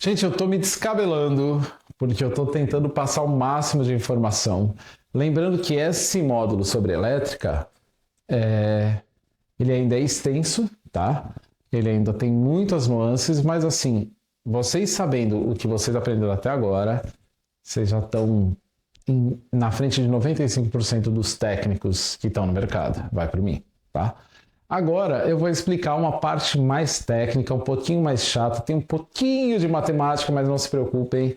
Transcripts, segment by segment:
Gente, eu tô me descabelando porque eu tô tentando passar o máximo de informação. Lembrando que esse módulo sobre elétrica, ele ainda é extenso, tá? Ele ainda tem muitas nuances, mas assim, vocês sabendo o que vocês aprenderam até agora, vocês já estão na frente de 95% dos técnicos que estão no mercado. Vai por mim, tá? Agora eu vou explicar uma parte mais técnica, um pouquinho mais chata, tem um pouquinho de matemática, mas não se preocupem,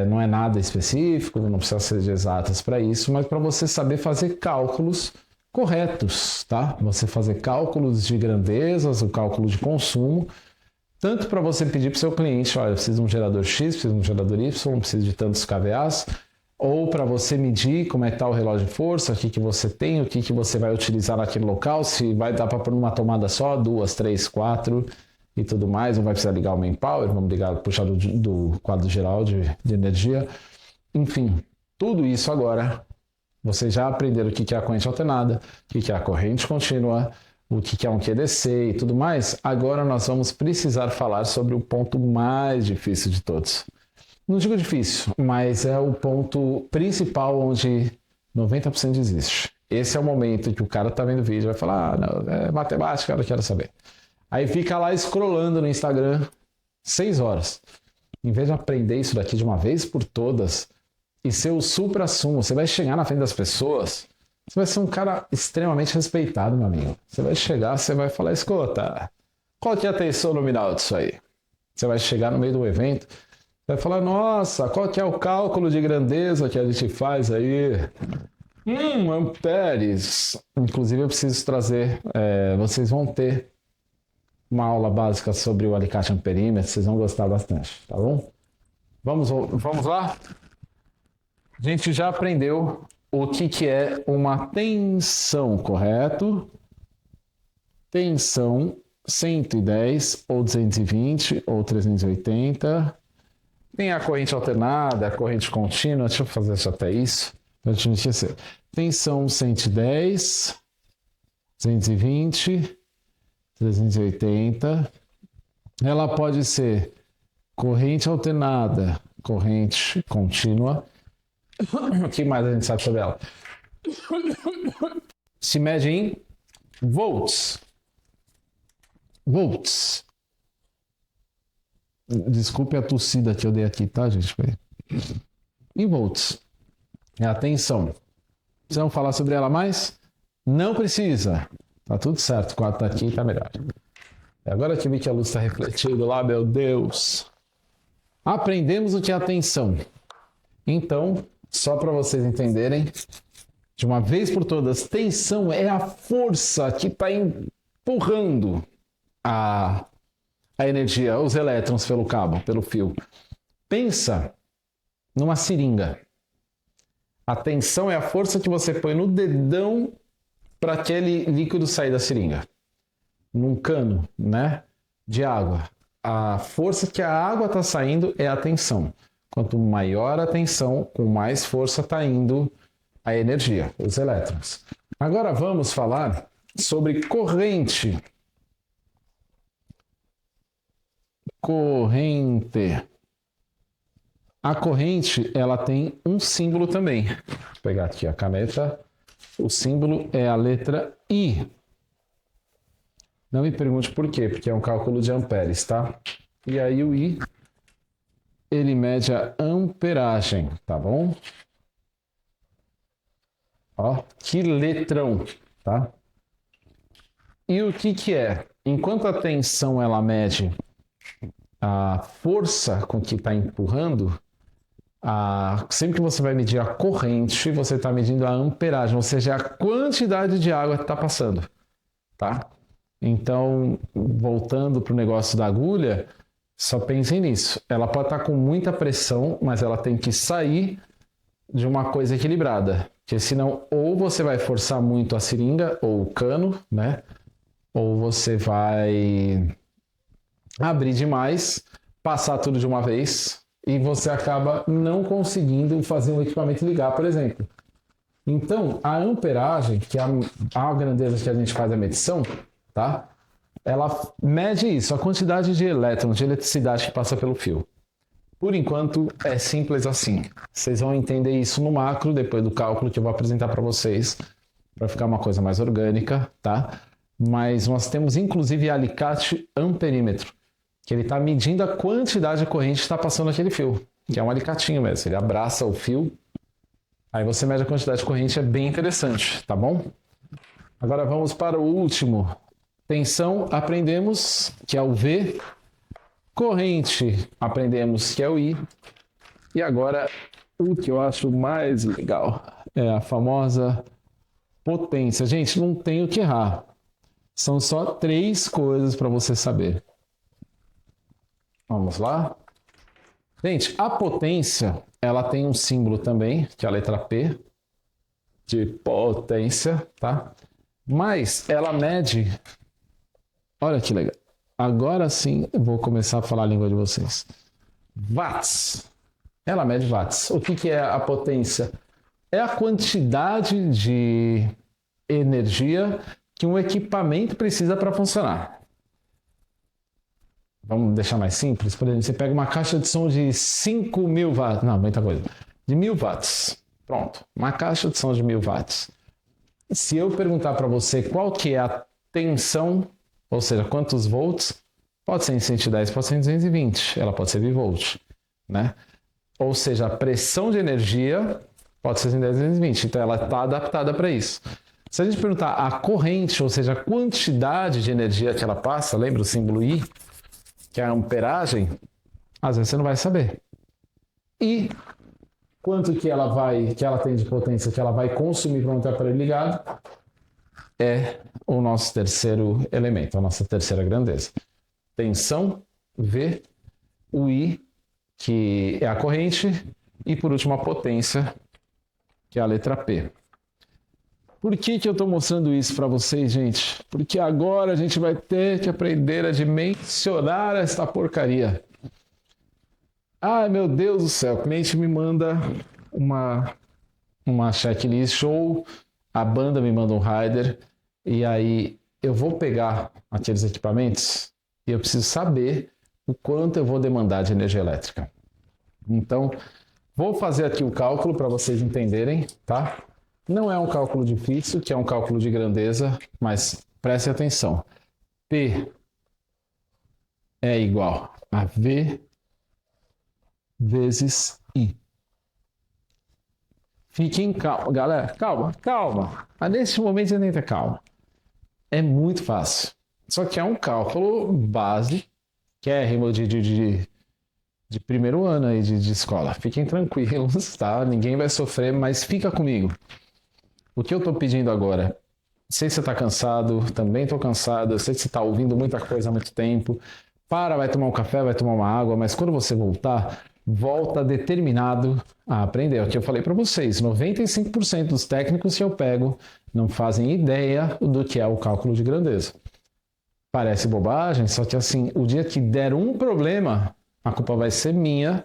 não é nada específico, não precisa ser de exatas para isso, mas para você saber fazer cálculos corretos, tá? Você fazer cálculos de grandezas, o cálculo de consumo, tanto para você pedir para o seu cliente, olha, eu preciso de um gerador X, preciso de um gerador Y, preciso de tantos kVAs, ou para você medir como é que está o relógio de força, o que você tem, o que você vai utilizar naquele local, se vai dar para pôr numa tomada só, 2, 3, 4 e tudo mais, não vai precisar ligar o main power, vamos ligar, puxar do quadro geral de energia. Enfim, tudo isso agora, vocês já aprenderam o que é a corrente alternada, o que é a corrente contínua, o que é um QDC e tudo mais. Agora nós vamos precisar falar sobre o ponto mais difícil de todos. Não digo difícil, mas é o ponto principal onde 90% desiste. Esse é o momento que o cara tá vendo o vídeo e vai falar, não, é matemática, eu não quero saber. Aí fica lá scrollando no Instagram 6 horas. Em vez de aprender isso daqui de uma vez por todas e ser o supra-sumo, você vai chegar na frente das pessoas, você vai ser um cara extremamente respeitado, meu amigo. Você vai chegar, você vai falar, escuta, qual que é a tensão nominal disso aí? Você vai chegar no meio do evento, vai falar, nossa, qual que é o cálculo de grandeza que a gente faz aí? Amperes. Inclusive eu preciso trazer, vocês vão ter uma aula básica sobre o alicate amperímetro, vocês vão gostar bastante, tá bom? Vamos lá? A gente já aprendeu o que é uma tensão, correto? Tensão 110 ou 220 ou 380. Tem a corrente alternada, a corrente contínua, deixa eu fazer até isso, para a gente esquecer. Tensão 110, 220, 380. Ela pode ser corrente alternada, corrente contínua. O que mais a gente sabe sobre ela? Se mede em volts. Volts. Desculpe a tossida que eu dei aqui, tá, gente? Em volts. É a tensão. Precisamos falar sobre ela mais? Não precisa. Tá tudo certo. O quadro tá aqui e tá melhor. Agora que vi que a luz está refletindo lá, meu Deus. Aprendemos o que é a tensão. Então, só para vocês entenderem, de uma vez por todas, tensão é a força que está empurrando a energia, os elétrons pelo cabo, pelo fio. Pensa numa seringa. A tensão é a força que você põe no dedão para aquele líquido sair da seringa. Num cano, né, de água. A força que a água está saindo é a tensão. Quanto maior a tensão, com mais força está indo a energia, os elétrons. Agora vamos falar sobre corrente. Corrente. A corrente, ela tem um símbolo também. Vou pegar aqui a caneta. O símbolo é a letra I. Não me pergunte por quê, porque é um cálculo de amperes, tá? E aí o I, ele mede a amperagem, tá bom? Ó, que letrão, tá? E o que é? Enquanto a tensão ela mede a força com que está empurrando, sempre que você vai medir a corrente, você está medindo a amperagem, ou seja, a quantidade de água que está passando, tá? Então, voltando para o negócio da agulha, só pensem nisso. Ela pode estar com muita pressão, mas ela tem que sair de uma coisa equilibrada. Porque senão, ou você vai forçar muito a seringa ou o cano, né? Ou você vai abrir demais, passar tudo de uma vez e você acaba não conseguindo fazer um equipamento ligar, por exemplo. Então, a amperagem, que é a grandeza que a gente faz a medição, tá? ela mede isso, a quantidade de elétrons, de eletricidade que passa pelo fio. Por enquanto, é simples assim. Vocês vão entender isso no macro, depois do cálculo que eu vou apresentar para vocês, para ficar uma coisa mais orgânica, tá? Mas nós temos, inclusive, alicate amperímetro, que ele está medindo a quantidade de corrente que está passando naquele fio, que é um alicatinho mesmo. Ele abraça o fio, aí você mede a quantidade de corrente, é bem interessante, tá bom? Agora vamos para o último. Tensão, aprendemos que é o V. Corrente, aprendemos que é o I. E agora, o que eu acho mais legal é a famosa potência. Gente, não tem o que errar. São só 3 coisas para você saber. Vamos lá? Gente, a potência, ela tem um símbolo também, que é a letra P, de potência, tá? Mas ela mede... Olha que legal. Agora sim, eu vou começar a falar a língua de vocês. Watts. Ela mede watts. O que é a potência? É a quantidade de energia que um equipamento precisa para funcionar. Vamos deixar mais simples? Por exemplo, você pega uma caixa de som de 5.000 watts. Não, muita coisa. De 1.000 watts. Pronto. Uma caixa de som de 1.000 watts. Se eu perguntar para você qual que é a tensão, ou seja, quantos volts, pode ser em 110, pode ser em 220, ela pode ser bivolt, né? Ou seja, a pressão de energia pode ser em 10, 220, então ela está adaptada para isso. Se a gente perguntar a corrente, ou seja, a quantidade de energia que ela passa, lembra o símbolo I, que é a amperagem, às vezes você não vai saber. E quanto que ela tem de potência que ela vai consumir para manter o aparelho ligado, é o nosso terceiro elemento, a nossa terceira grandeza. Tensão, V, o I, que é a corrente, e por último a potência, que é a letra P. Por que eu estou mostrando isso para vocês, gente? Porque agora a gente vai ter que aprender a dimensionar essa porcaria. Ai, meu Deus do céu, o cliente me manda uma checklist ou a banda me manda um rider e aí eu vou pegar aqueles equipamentos e eu preciso saber o quanto eu vou demandar de energia elétrica. Então, vou fazer aqui o cálculo para vocês entenderem, tá? Não é um cálculo difícil, que é um cálculo de grandeza, mas preste atenção. P é igual a V vezes I. Fiquem calma, galera. Calma. Mas nesse momento você tem que ter calma. É muito fácil. Só que é um cálculo base, que é de primeiro ano aí de escola. Fiquem tranquilos, tá? Ninguém vai sofrer, mas fica comigo. O que eu estou pedindo agora? Sei que você está cansado, também estou cansado, eu sei que você está ouvindo muita coisa há muito tempo. Vai tomar um café, vai tomar uma água, mas quando você voltar, volta determinado a aprender. É o que eu falei para vocês, 95% dos técnicos que eu pego não fazem ideia do que é o cálculo de grandeza. Parece bobagem, só que assim, o dia que der um problema, a culpa vai ser minha,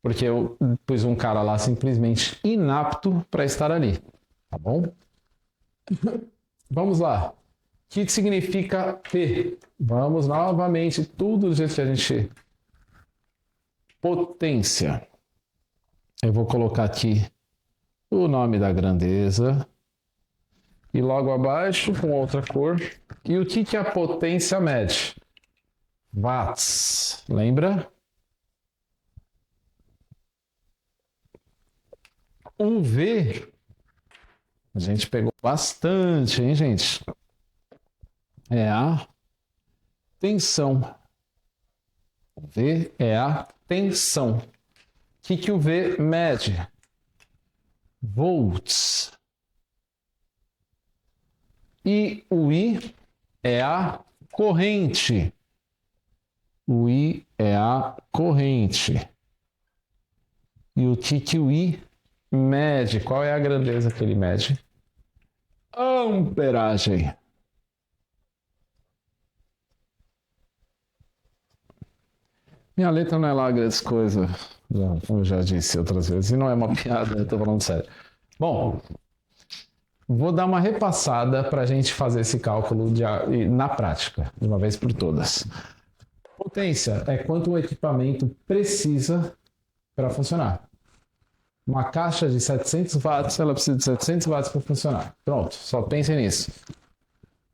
porque eu pus um cara lá simplesmente inapto para estar ali. Tá bom? Vamos lá. O que significa P? Vamos novamente, tudo do jeito que a gente... Potência. Eu vou colocar aqui o nome da grandeza. E logo abaixo, com outra cor. E o que a potência mede? Watts. Lembra? O V... A gente pegou bastante, hein, gente? É a tensão. O V é a tensão. O que o V mede? Volts. E o I é a corrente. O I é a corrente. E o que o I mede? Qual é a grandeza que ele mede? Amperagem. Minha letra não é lá grandes coisas, como eu já disse outras vezes, e não é uma piada, eu tô falando sério. Bom, vou dar uma repassada para a gente fazer esse cálculo na prática, de uma vez por todas. Potência é quanto o equipamento precisa para funcionar. Uma caixa de 700 watts, ela precisa de 700 watts para funcionar. Pronto, só pensem nisso.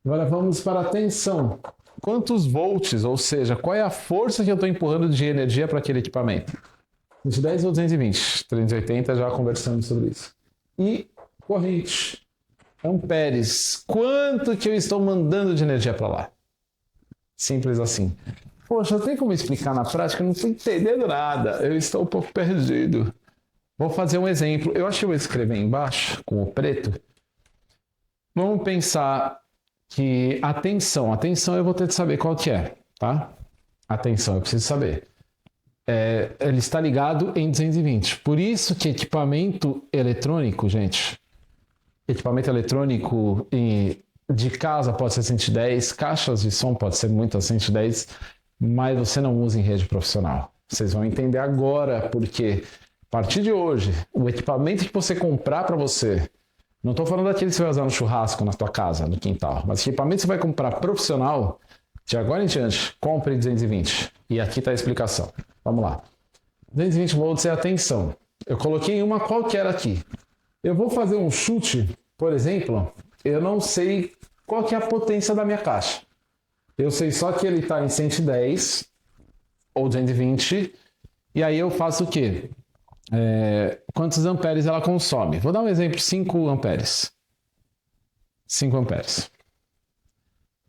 Agora vamos para a tensão. Quantos volts, ou seja, qual é a força que eu estou empurrando de energia para aquele equipamento? 210 ou 220? 380, já conversamos sobre isso. E corrente. Amperes. Quanto que eu estou mandando de energia para lá? Simples assim. Poxa, tem como explicar na prática? Eu não estou entendendo nada. Eu estou um pouco perdido. Vou fazer um exemplo. Eu acho que eu vou escrever embaixo, com o preto. Vamos pensar que a tensão eu vou ter que saber qual que é, tá? A tensão eu preciso saber. Ele está ligado em 220. Por isso que equipamento eletrônico, gente, equipamento eletrônico de casa pode ser 110, caixas de som pode ser muitas 110, mas você não usa em rede profissional. Vocês vão entender agora porque a partir de hoje, o equipamento que você comprar para você, não estou falando daquele que você vai usar no churrasco na tua casa, no quintal, mas equipamento que você vai comprar profissional, de agora em diante, compre 220. E aqui está a explicação. Vamos lá. 220 volts é a tensão. Eu coloquei uma qualquer aqui. Eu vou fazer um chute, por exemplo, eu não sei qual que é a potência da minha caixa. Eu sei só que ele está em 110 ou 220, e aí eu faço o quê? Quantos amperes ela consome? Vou dar um exemplo, 5 amperes. 5 amperes.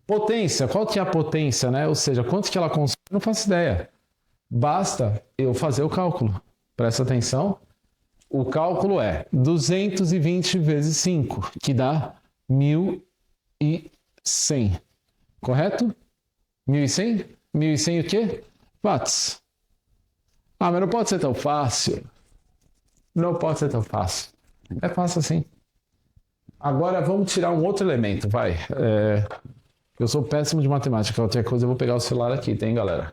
Potência, qual que é a potência, né? Ou seja, quanto que ela consome? Não faço ideia. Basta eu fazer o cálculo. Presta atenção. O cálculo é 220 vezes 5, que dá 1.100. Correto? 1.100? 1.100 o quê? Watts. Ah, mas não pode ser tão fácil. Não pode ser tão fácil. É fácil assim. Agora vamos tirar um outro elemento, vai. Eu sou péssimo de matemática, qualquer coisa eu vou pegar o celular aqui, tem, galera?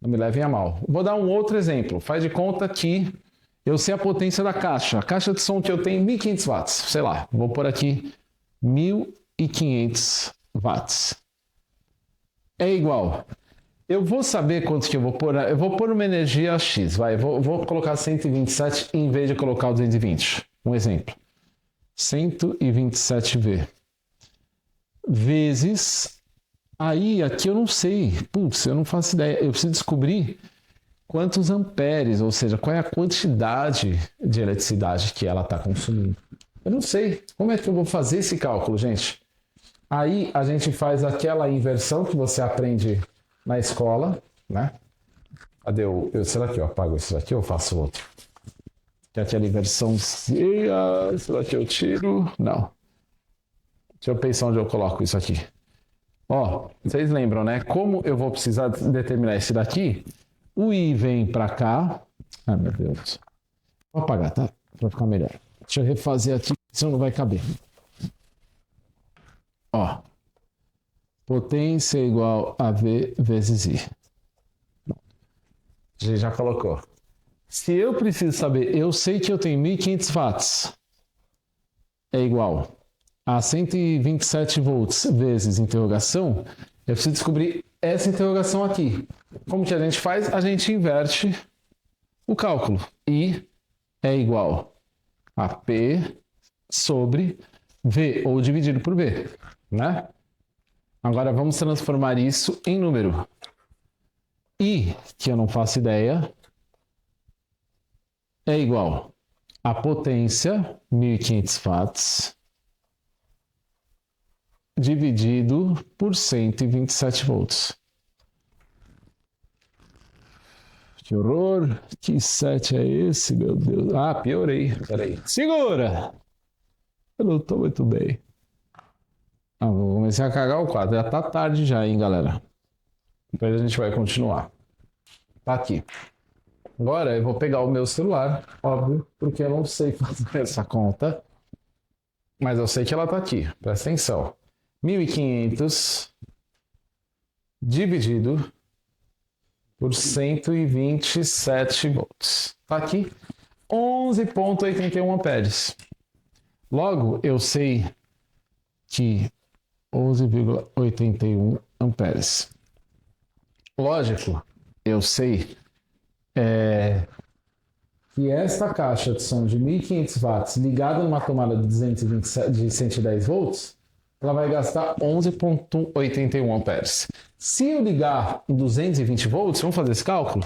Não me levem a mal. Vou dar um outro exemplo. Faz de conta que eu sei a potência da caixa. A caixa de som que eu tenho 1.500 watts. Sei lá, vou pôr aqui 1.500 watts. É igual. Eu vou saber quanto que eu vou pôr. Eu vou pôr uma energia X, vai. Vou colocar 127 em vez de colocar o 220. Um exemplo. 127V. Vezes. Aí, aqui eu não sei. Putz, eu não faço ideia. Eu preciso descobrir quantos amperes, ou seja, qual é a quantidade de eletricidade que ela está consumindo. Eu não sei. Como é que eu vou fazer esse cálculo, gente? Aí a gente faz aquela inversão que você aprende na escola, né? Cadê será que eu apago isso daqui ou faço outro? Que é aquela inversão. Será que eu tiro? Não. Deixa eu pensar onde eu coloco isso aqui. Ó, vocês lembram, né? Como eu vou precisar determinar esse daqui? O I vem para cá. Ai, meu Deus. Vou apagar, tá? Para ficar melhor. Deixa eu refazer aqui, senão não vai caber. Ó. Potência igual a V vezes I. A gente já colocou. Se eu preciso saber, eu sei que eu tenho 1.500 watts. É igual a 127 volts vezes interrogação. Eu preciso descobrir essa interrogação aqui. Como que a gente faz? A gente inverte o cálculo. I é igual a P sobre V, ou dividido por V, né? Agora vamos transformar isso em número. I, que eu não faço ideia, é igual a potência, 1.500 watts, dividido por 127 volts. Que horror! Que 7 é esse, meu Deus? Ah, piorei. Peraí. Segura! Eu não tô muito bem. Vou começar a cagar o quadro. Já tá tarde já, hein, galera? Depois a gente vai continuar. Tá aqui. Agora eu vou pegar o meu celular, óbvio, porque eu não sei fazer essa conta. Mas eu sei que ela tá aqui. Presta atenção. 1.500 dividido por 127 volts. Tá aqui. 11,81 amperes. Logo, eu sei que 11,81 amperes. Lógico, eu sei que esta caixa de som de 1.500 watts ligada numa tomada de 227, de 110 volts, ela vai gastar 11,81 amperes. Se eu ligar em 220 volts, vamos fazer esse cálculo?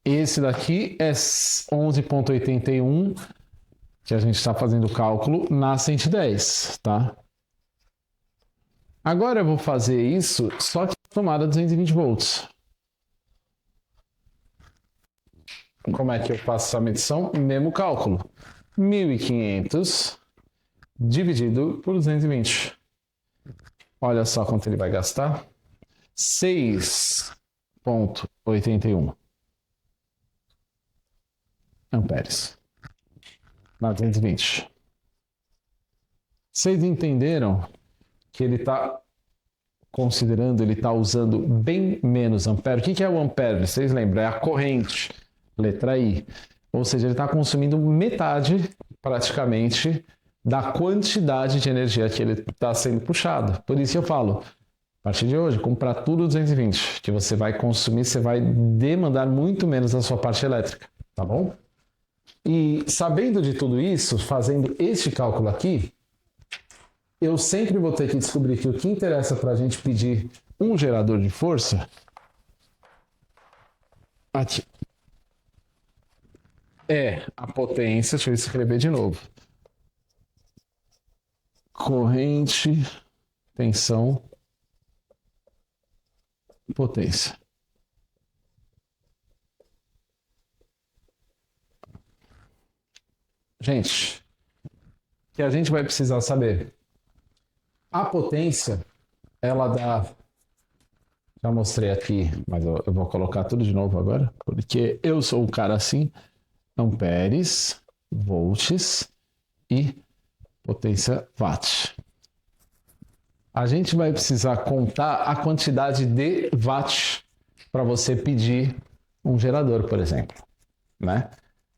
Esse daqui é 11,81, que a gente está fazendo o cálculo na 110, tá? Agora eu vou fazer isso só que tomada 220 volts. Como é que eu faço essa medição? Mesmo cálculo. 1.500 dividido por 220. Olha só quanto ele vai gastar. 6,81 amperes. Na 220. Vocês entenderam que ele está considerando, ele está usando bem menos ampere? O que é o ampere? Vocês lembram? É a corrente. Letra I. Ou seja, ele está consumindo metade, praticamente, da quantidade de energia que ele está sendo puxado. Por isso eu falo, a partir de hoje, comprar tudo 220, que você vai consumir, você vai demandar muito menos da sua parte elétrica, tá bom? E sabendo de tudo isso, fazendo este cálculo aqui, eu sempre vou ter que descobrir que o que interessa para a gente pedir um gerador de força, aqui, é a potência, deixa eu escrever de novo. Corrente, tensão, potência. Gente, o que a gente vai precisar saber? A potência, ela dá... Já mostrei aqui, mas eu vou colocar tudo de novo agora, porque eu sou um cara assim. Amperes, volts e potência watt. A gente vai precisar contar a quantidade de watt para você pedir um gerador, por exemplo, né?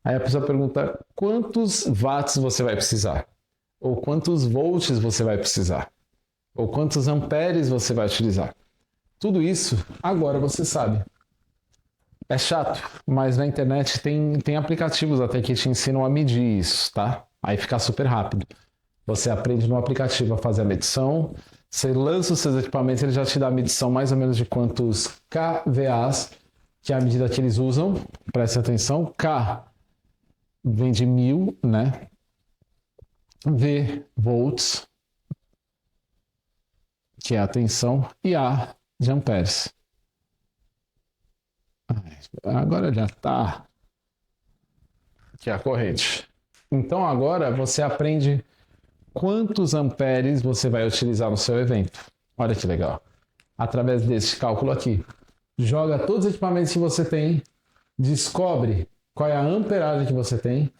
Aí a pessoa pergunta quantos watts você vai precisar, ou quantos volts você vai precisar, ou quantos amperes você vai utilizar. Tudo isso agora você sabe. É chato, mas na internet tem aplicativos até que te ensinam a medir isso, tá? Aí fica super rápido. Você aprende no aplicativo a fazer a medição, você lança os seus equipamentos, ele já te dá a medição mais ou menos de quantos kVAs, que é a medida que eles usam. Preste atenção, K vem de 1000, né? V, volts, que é a tensão, e A de amperes. Agora já está, que é a corrente. Então agora você aprende quantos amperes você vai utilizar no seu evento. Olha que legal. Através desse cálculo aqui. Joga todos os equipamentos que você tem, descobre qual é a amperagem que você tem,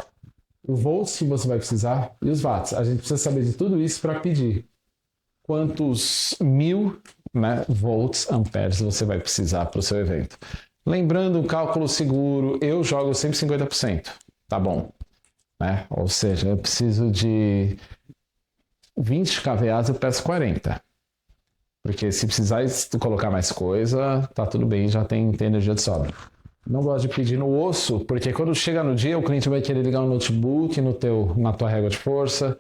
o volts que você vai precisar e os watts. A gente precisa saber de tudo isso para pedir quantos 1000, né, volts, amperes você vai precisar para o seu evento. Lembrando, o cálculo seguro, eu jogo sempre 50%, tá bom? Né? Ou seja, eu preciso de 20 kVAs, eu peço 40. Porque se precisar colocar mais coisa, tá tudo bem, já tem energia de sobra. Não gosto de pedir no osso, porque quando chega no dia, o cliente vai querer ligar um notebook na tua régua de força.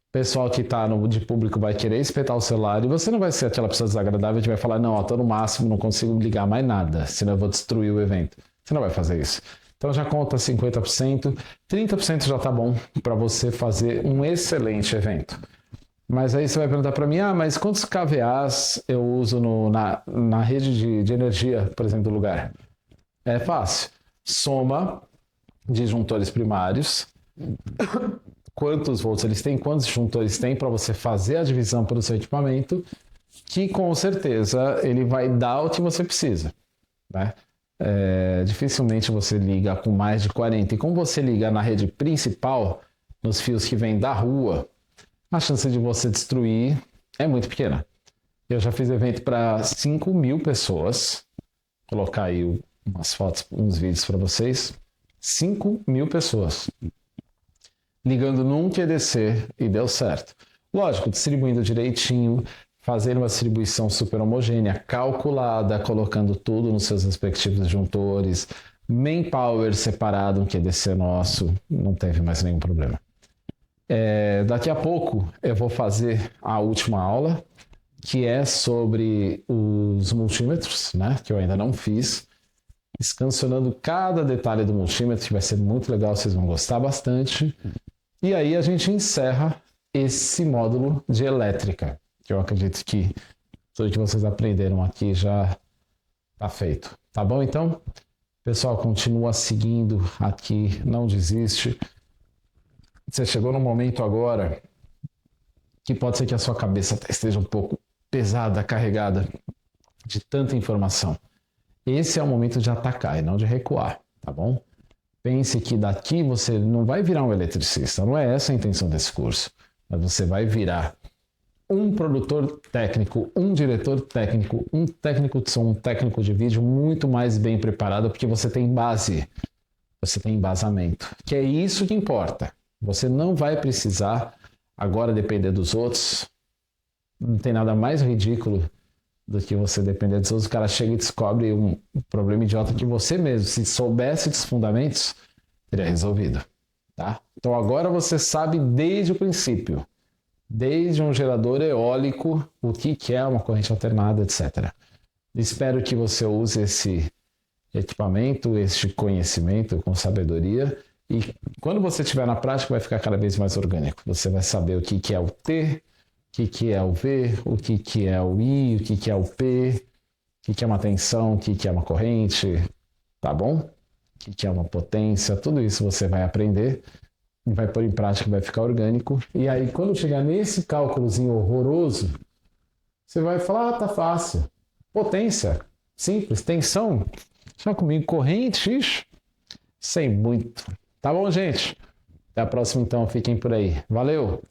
O pessoal que está de público vai querer espetar o celular e você não vai ser aquela pessoa desagradável que vai falar, não, estou no máximo, não consigo ligar mais nada, senão eu vou destruir o evento. Você não vai fazer isso. Então já conta 50%, 30% já está bom para você fazer um excelente evento. Mas aí você vai perguntar para mim, mas quantos kVAs eu uso na rede de energia, por exemplo, do lugar? É fácil. Soma disjuntores primários, quantos volts eles têm, quantos disjuntores têm para você fazer a divisão pelo seu equipamento, que com certeza ele vai dar o que você precisa, né? Dificilmente você liga com mais de 40. E como você liga na rede principal, nos fios que vêm da rua, a chance de você destruir é muito pequena. Eu já fiz evento para 5.000 pessoas. Vou colocar aí umas fotos, uns vídeos para vocês. 5.000 pessoas. ligando num QDC e deu certo. Lógico, distribuindo direitinho, fazendo uma distribuição super homogênea, calculada, colocando tudo nos seus respectivos disjuntores, main power separado, um QDC nosso, não teve mais nenhum problema. Daqui a pouco eu vou fazer a última aula, que é sobre os multímetros, né, que eu ainda não fiz, escancionando cada detalhe do multímetro, que vai ser muito legal, vocês vão gostar bastante. E aí a gente encerra esse módulo de elétrica, que eu acredito que tudo que vocês aprenderam aqui já está feito. Tá bom, então? Pessoal, continua seguindo aqui, não desiste. Você chegou num momento agora que pode ser que a sua cabeça esteja um pouco pesada, carregada de tanta informação. Esse é o momento de atacar e não de recuar, tá bom? Pense que daqui você não vai virar um eletricista, não é essa a intenção desse curso, mas você vai virar um produtor técnico, um diretor técnico, um técnico de som, um técnico de vídeo muito mais bem preparado, porque você tem base, você tem embasamento, que é isso que importa. Você não vai precisar agora depender dos outros. Não tem nada mais ridículo do que você depender dos outros. O cara chega e descobre um problema idiota que você mesmo, se soubesse dos fundamentos, teria resolvido. Tá? Então agora você sabe desde o princípio, desde um gerador eólico, o que é uma corrente alternada, etc. Espero que você use esse equipamento, este conhecimento com sabedoria. E quando você estiver na prática, vai ficar cada vez mais orgânico. Você vai saber o que é o T, o que é o V, o que é o I, o que é o P, o que é uma tensão, o que é uma corrente, tá bom? O que é uma potência, tudo isso você vai aprender e vai pôr em prática, vai ficar orgânico. E aí, quando chegar nesse cálculozinho horroroso, você vai falar, tá fácil. Potência, simples. Tensão, só comigo. Corrente, ixi, sem muito. Tá bom, gente? Até a próxima, então. Fiquem por aí. Valeu!